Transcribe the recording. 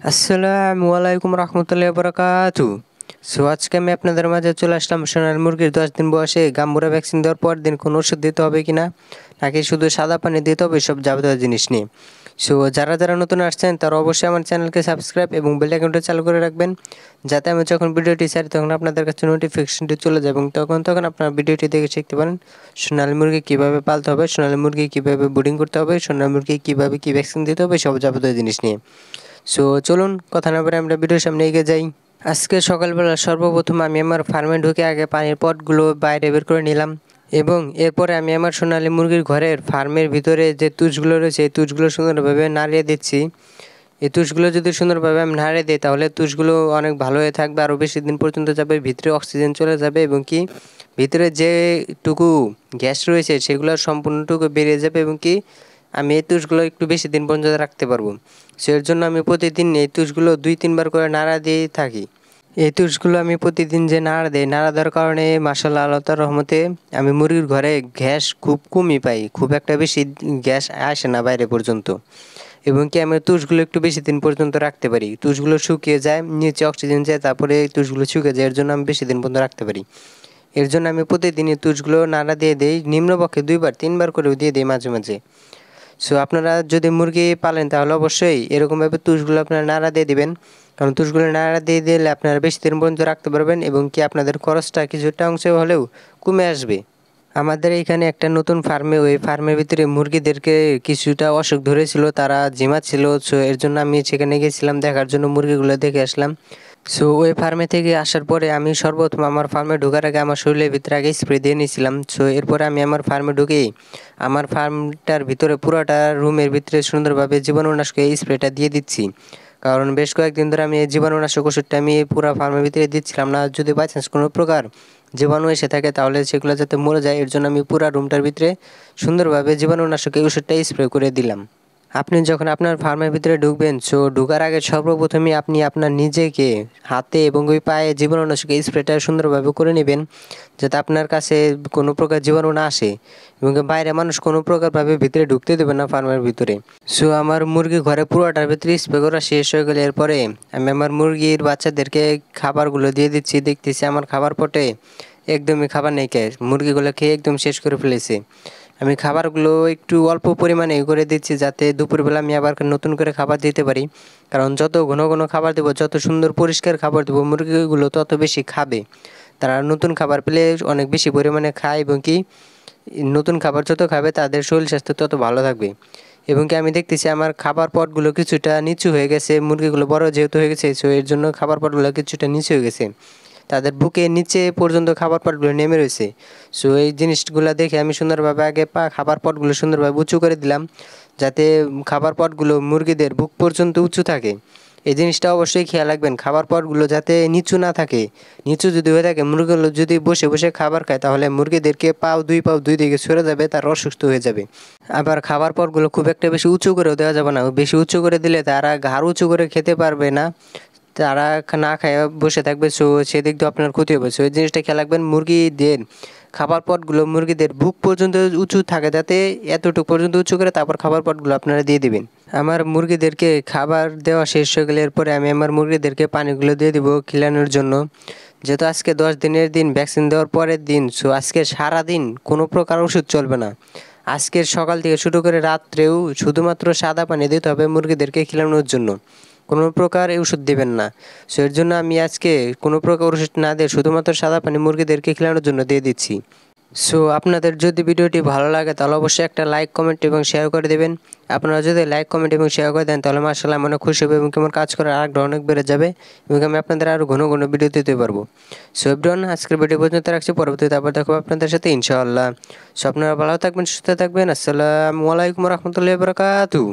আসসালামু আলাইকুম রহমতুল্লাহি ওয়া বারাকাতুহু। আজকে আমি আপনাদের মাঝে চলে আসলাম সোনালী মুরগির 10 দিন বয়সে গাম্বুরা ভ্যাকসিন দেওয়ার পর দিন কোনো ওষুধ দিতে হবে কিনা, নাকি শুধু সাদা পানি দিতে হবে, সব যাবতীয় জিনিস নিয়ে। যারা নতুন আসছেন তারা অবশ্যই আমার চ্যানেলকে সাবস্ক্রাইব এবং বেল আইকনটা চালু করে রাখবেন, যাতে আমি যখন ভিডিওটি ছাড়ি তখন আপনাদের কাছে নোটিফিকেশনটি চলে যায় এবং তখন আপনারা ভিডিওটি দেখে শিখতে পারেন সোনালী মুরগি কীভাবে পালতে হবে, সোনালী মুরগি কীভাবে ব্রিডিং করতে হবে, সোনালী মুরগি কীভাবে কী ভ্যাকসিন দিতে হবে, সব যাবতীয় জিনিস নিয়ে। চলুন কথা না বলে আমরা ভিডিওর সামনে এগিয়ে যাই। আজকে সকালবেলা সর্বপ্রথম আমি আমার ফার্মে ঢুকে আগে পানির পটগুলো বাইরে বের করে নিলাম এবং এরপরে আমি আমার সোনালী মুরগির ঘরের ফার্মের ভিতরে যে তুষগুলো রয়েছে এই তুষগুলো সুন্দরভাবে নাড়িয়ে দিচ্ছি। এই তুষগুলো যদি সুন্দরভাবে আমি নাড়িয়ে দিই তাহলে তুষগুলো অনেক ভালো হয়ে থাকবে, আরও বেশি দিন পর্যন্ত যাবে, ভিতরে অক্সিজেন চলে যাবে এবং কি ভিতরে যেটুকু গ্যাস রয়েছে সেগুলো সম্পূর্ণটুকু বেরিয়ে যাবে এবং কি আমি এই তুষগুলো একটু বেশি দিন পর্যন্ত রাখতে পারবো। এর জন্য আমি প্রতিদিন এই তুষগুলো 2-3 বার করে নাড়া দিয়ে থাকি। এই তুষগুলো আমি প্রতিদিন যে নাড়া দেই, নাড়া দেওয়ার কারণে মাশাআল্লাহ আল্লাহ তাআলার রহমতে আমি মুরগির ঘরে গ্যাস খুব কমই পাই, খুব একটা বেশি গ্যাস আসে না বাইরে পর্যন্ত এবং কি আমি তুষগুলো একটু বেশি দিন পর্যন্ত রাখতে পারি। তুষগুলো শুকিয়ে যায়, নিচে অক্সিজেন যায়, তারপরে তুষগুলো শুকিয়ে যায়, এর জন্য আমি বেশি দিন পর্যন্ত রাখতে পারি। এর জন্য আমি প্রতিদিন এই তুষগুলো নাড়া দিয়ে দিই, নিম্নপক্ষে 2-3 বার করেও দিয়ে দিই মাঝে মাঝে। আপনারা যদি মুরগি পালেন তাহলে অবশ্যই এরকমভাবে তুষগুলো আপনারা নাড়া দিয়ে দিবেন, কারণ তুষগুলো নাড়া দিয়ে দিলে আপনারা বেশি দিন পর্যন্ত রাখতে পারবেন এবং কি আপনাদের খরচটা কিছুটা অংশে হলেও কমে আসবে। আমাদের এইখানে একটা নতুন ফার্মে, ওই ফার্মের ভিতরে মুরগিদেরকে কিছুটা অসুখ ধরেছিল, তারা ঝিমাচ্ছিল। এর জন্য আমি সেখানে গেছিলাম দেখার জন্য, মুরগিগুলো দেখে আসলাম। ওই ফার্মে থেকে আসার পরে আমি সর্বপ্রথম আমার ফার্মে ঢোকার আগে আমার শরীরের ভিতরে আগে স্প্রে দিয়ে নিয়েছিলাম। এরপরে আমি আমার ফার্মে ঢুকেই আমার ফার্মটার ভিতরে পুরোটা রুমের ভিতরে সুন্দরভাবে জীবাণুনাশক এই স্প্রেটা দিয়ে দিচ্ছি, কারণ বেশ কয়েকদিন ধরে আমি এই জীবাণুনাশক ওষুধটা আমি পুরো ফার্মের ভিতরে দিচ্ছিলাম না। যদি বাই চান্স কোনো প্রকার জীবাণু এসে থাকে তাহলে সেগুলো যাতে মরে যায়, এর জন্য আমি পুরো রুমটার ভিতরে সুন্দরভাবে জীবাণুনাশক এই ওষুধটা স্প্রে করে দিলাম। আপনি যখন আপনার ফার্মের ভিতরে ঢুকবেন, ঢোকার আগে সর্বপ্রথমে আপনি আপনার নিজেকে হাতে এবং ওই পায়ে জীবাণুনাশক স্প্রেটা সুন্দরভাবে করে নেবেন, যাতে আপনার কাছে কোনো প্রকার জীবাণু না আসে এবং বাইরে মানুষ কোনো প্রকারভাবে ভিতরে ঢুকতে দেবে না ফার্মের ভিতরে। আমার মুরগি ঘরে পুরোটার ভিতরে স্প্রে করা শেষ হয়ে গেলে এরপরে আমি আমার মুরগির বাচ্চাদেরকে খাবারগুলো দিয়ে দিচ্ছি। দেখতেছি আমার খাবার পটে একদমই খাবার নেই, মুরগিগুলো খেয়ে একদম শেষ করে ফেলেছে। আমি খাবারগুলো একটু অল্প পরিমাণে করে দিচ্ছি, যাতে দুপুরবেলা আমি আবার নতুন করে খাবার দিতে পারি, কারণ যত ঘন ঘন খাবার দেবো, যত সুন্দর পরিষ্কার খাবার দেবো, মুরগিগুলো তত বেশি খাবে। তারা নতুন খাবার পেলে অনেক বেশি পরিমাণে খায় এবং কি নতুন খাবার যত খাবে তাদের শরীর স্বাস্থ্য তত ভালো থাকবে। এবং কি আমি দেখতেছি আমার খাবার পটগুলো কিছুটা নিচু হয়ে গেছে, মুরগিগুলো বড় যেহেতু হয়ে গেছে, এর জন্য খাবার পটগুলো কিছুটা নিচু হয়ে গেছে, তাদের বুকের নিচে পর্যন্ত খাবার পটগুলো নেমে রয়েছে। এই জিনিসগুলো দেখে আমি সুন্দরভাবে আগে খাবার পটগুলো সুন্দরভাবে উঁচু করে দিলাম, যাতে খাবার পটগুলো মুরগিদের বুক পর্যন্ত উঁচু থাকে। এই জিনিসটা অবশ্যই খেয়াল রাখবেন, খাবার পটগুলো যাতে নিচু না থাকে। নিচু যদি হয়ে থাকে, মুরগিগুলো যদি বসে বসে খাবার খায় তাহলে মুরগিদেরকে পাও দুই দিকে সরে যাবে, তারা অসুস্থ হয়ে যাবে। আবার খাবার পটগুলো খুব একটা বেশি উঁচু করেও দেওয়া যাবে না, বেশি উঁচু করে দিলে তারা ঘাড় উঁচু করে খেতে পারবে না, তারা না খায় বসে থাকবে। সেদিক দিয়ে আপনার ক্ষতি হবে। এই জিনিসটা খেয়াল রাখবেন, মুরগিদের খাবার পটগুলো মুরগিদের বুক পর্যন্ত উঁচু থাকে, যাতে এতটুকু পর্যন্ত উঁচু করে তারপর খাবার পটগুলো আপনারা দিয়ে দিবেন। আমার মুরগিদেরকে খাবার দেওয়া শেষ হয়ে গেলে এরপরে আমি আমার মুরগিদেরকে পানিগুলো দিয়ে দিব খিলানোর জন্য। যেহেতু আজকে 10 দিনের দিন, ভ্যাকসিন দেওয়ার পরের দিন, আজকে সারাদিন কোনো প্রকার ওষুধ চলবে না। আজকের সকাল থেকে শুরু করে রাত্রেও শুধুমাত্র সাদা পানি দিতে হবে মুরগিদেরকে খিলানোর জন্য, কোনো প্রকার ওষুধ দেবেন না। এর জন্য আমি আজকে কোনো প্রকার ওষুধ না দিয়ে শুধুমাত্র সাদা পানি মুরগিদেরকে খিলানোর জন্য দিয়ে দিচ্ছি। আপনাদের যদি ভিডিওটি ভালো লাগে তাহলে অবশ্যই একটা লাইক, কমেন্ট এবং শেয়ার করে দেবেন। আপনারা যদি লাইক, কমেন্ট এবং শেয়ার করে দেন তাহলে মাশাআল্লাহ আমি অনেক খুশি হব এবং আমার কাজ করার আগ্রহ অনেক বেড়ে যাবে এবং আমি আপনাদের আরও ঘন ঘন ভিডিও দিতে পারবো। এভরিওয়ান, আজকের ভিডিও পর্যন্ত রাখছি, পরবর্তীতে আবার দেখো আপনাদের সাথে ইনশাআল্লাহ। আপনারা ভালো থাকবেন, সুস্থ থাকবেন। আসসালামু আলাইকুম রহমতুল্লাহি ওয়া বারাকাতুহু।